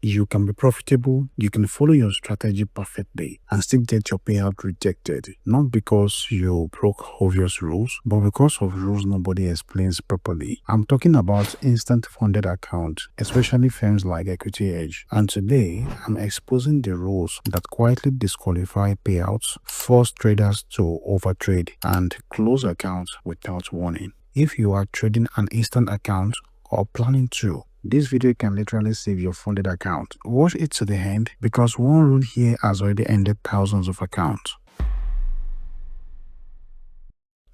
You can be profitable, you can follow your strategy perfectly and still get your payout rejected. Not because you broke obvious rules, but because of rules nobody explains properly. I'm talking about instant funded accounts, especially firms like Equity Edge. And today, I'm exposing the rules that quietly disqualify payouts, force traders to overtrade, and close accounts without warning. If you are trading an instant account or planning to, this video can literally save your funded account. Watch it to the end because one rule here has already ended thousands of accounts.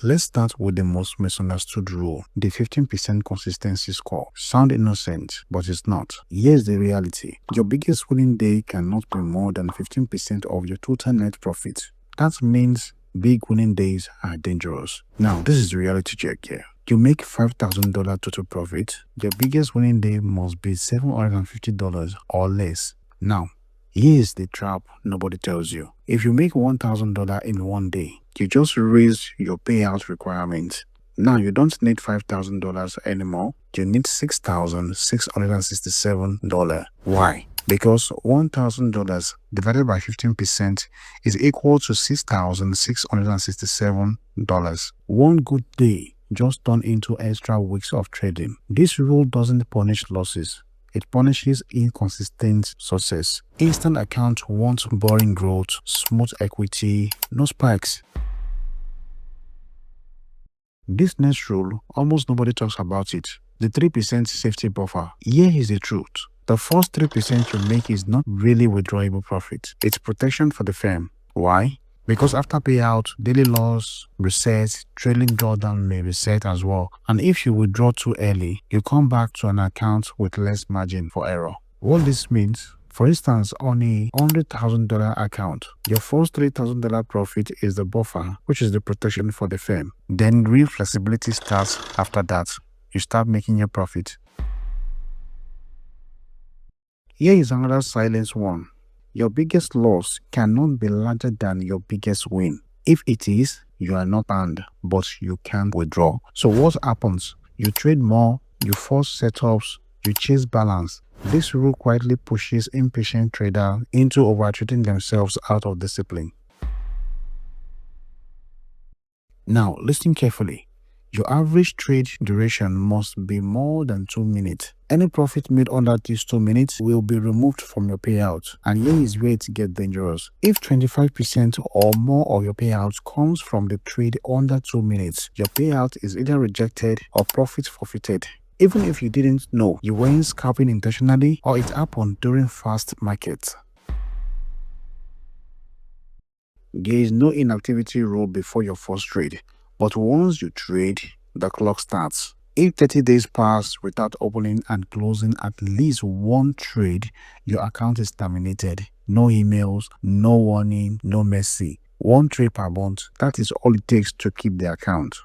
Let's start with the most misunderstood rule, the 15% consistency score. Sound innocent, but it's not. Here's the reality. Your biggest winning day cannot be more than 15% of your total net profit. That means big winning days are dangerous. Now, this is the reality check here. You make $5,000 total profit, your biggest winning day must be $750 or less. Now, here's the trap nobody tells you. If you make $1,000 in one day, you just raise your payout requirement. Now you don't need $5,000 anymore, you need $6,667. Why? Because $1,000 divided by 15% is equal to $6,667. One good day just turned into extra weeks of trading. This rule doesn't punish losses. It punishes inconsistent success. Instant accounts want boring growth, smooth equity, no spikes. This next rule, almost nobody talks about it. The 3% safety buffer. Here is the truth. The first 3% you make is not really withdrawable profit. It's protection for the firm. Why? Because after payout, daily loss, reset, trailing drawdown may reset as well. And if you withdraw too early, you come back to an account with less margin for error. What this means, for instance, on a $100,000 account, your first $3,000 profit is the buffer, which is the protection for the firm. Then real flexibility starts after that. You start making your profit. Here is another silent one. Your biggest loss cannot be larger than your biggest win. If it is, you are not banned, but you can't withdraw. So what happens? You trade more, you force setups, you chase balance. This rule quietly pushes impatient traders into overtrading themselves out of discipline. Now, listen carefully. Your average trade duration must be more than 2 minutes. Any profit made under these 2 minutes will be removed from your payout. And here is where it gets dangerous. If 25% or more of your payout comes from the trade under 2 minutes, your payout is either rejected or profit forfeited. Even if you didn't know, you weren't scalping intentionally or it happened during fast markets. There is no inactivity rule before your first trade. But once you trade, the clock starts. If 30 days pass without opening and closing at least one trade, your account is terminated. No emails, no warning, no mercy. One trade per month, that is all it takes to keep the account.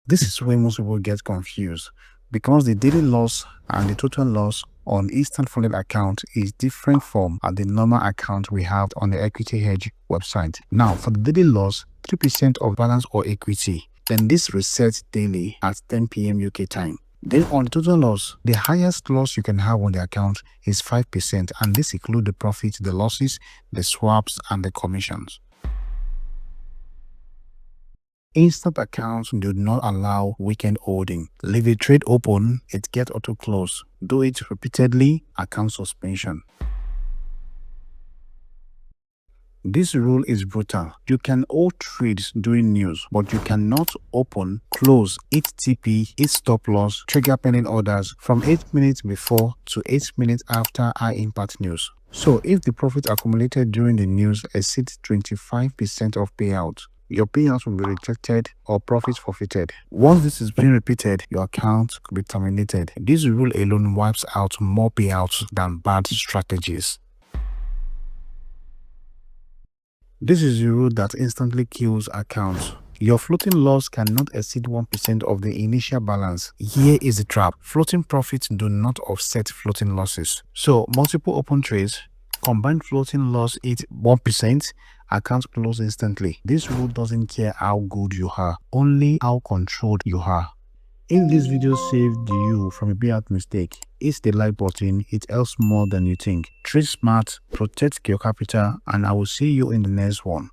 This is where most people get confused because the daily loss and the total loss on instant funded account is different from the normal account we have on the Equity Hedge website. Now, for the daily loss, 3% of balance or equity, then this resets daily at 10 p.m. UK time. Then on the total loss, the highest loss you can have on the account is 5%, and this includes the profit, the losses, the swaps, and the commissions. Instant accounts do not allow weekend holding. Leave a trade open, it gets auto close. Do it repeatedly, account suspension. This rule is brutal. You can hold trades during news, but you cannot open, close, hit TP, hit stop loss, trigger pending orders from 8 minutes before to 8 minutes after high impact news. So if the profit accumulated during the news exceeds 25% of payout, your payout will be rejected or profit forfeited. Once this is being repeated, your account could be terminated. This rule alone wipes out more payouts than bad strategies. This is a rule that instantly kills accounts. Your floating loss cannot exceed 1% of the initial balance. Here is the trap. Floating profits do not offset floating losses. So multiple open trades, combined floating loss hit 1%, account close instantly. This rule doesn't care how good you are, only how controlled you are. If this video saved you from a payout mistake, hit the like button. It helps more than you think. Trade smart, protect your capital, and I will see you in the next one.